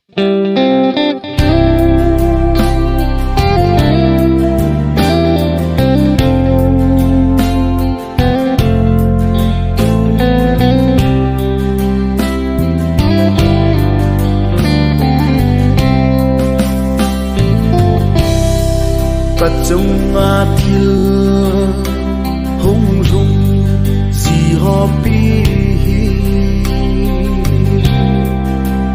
Trong thil hung rung gì họ bi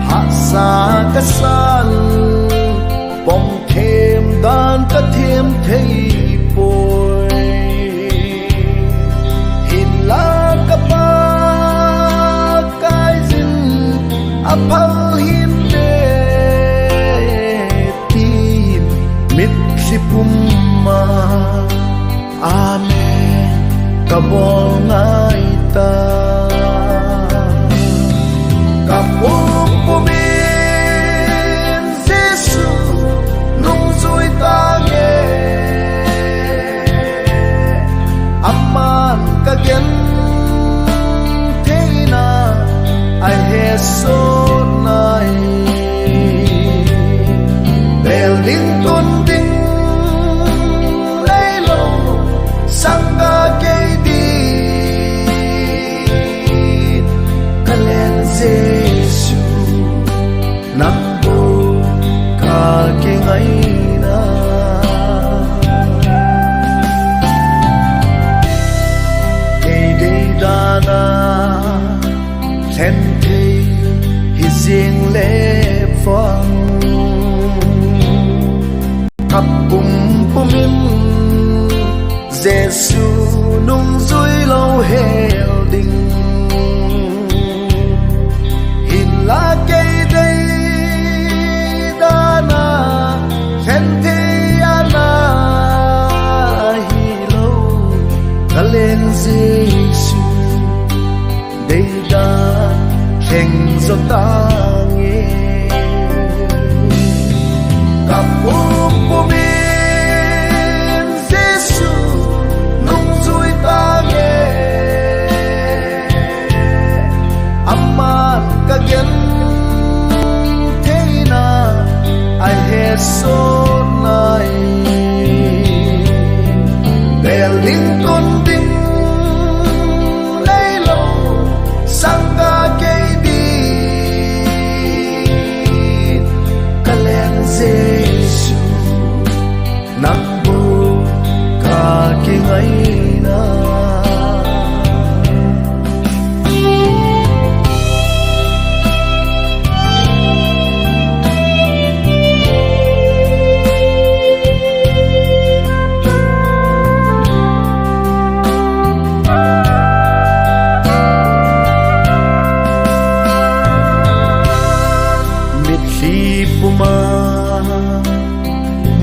hạ xa cái sal bóng thêm đàn cái thêm thấy bồi hình lá cái ba cái dinh áp hao hin tim mít Puma Amen Kabong ay ta Kabong pumin Giêsu nung dùi ta nghe Aman kagen thế na ai hết số này Bèl linh tôn tinh Sangga kay di Kalen Giêsu nang bo ka ngay na Kay day dana Then thay hizing le phong Kapum pumin Giêsu nung dùi lâu heo đình hình lá cây đây đa na khen thế ana hi lâu ta lên Giêsu đây đã khen cho ta nghe cảm ơn của mình kagen thế na ai hết số này bèl linh tôn tinh lấy lâu sang ca cây đi Kalen Giêsu nang bo ka ngay na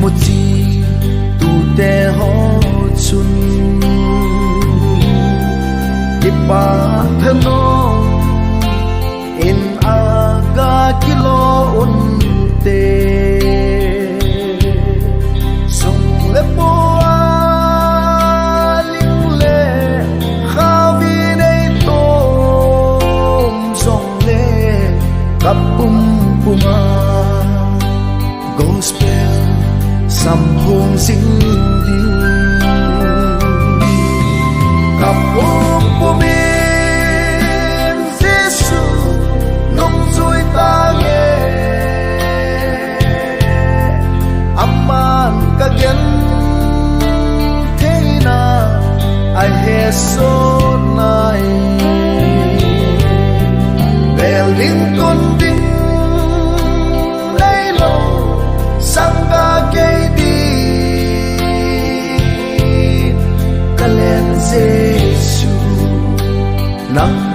một chi tu te ho chun ipa thano in aga kilo unte sung le po ling le khavi nei tom song le kapum puma gospel sampung sing ding kapung pumin Giêsu nung dùi ta nghe aman kagen thế na ai hết số này bèl linh tôn tinh lấy lâu sangga kay di Kalen Giêsu nang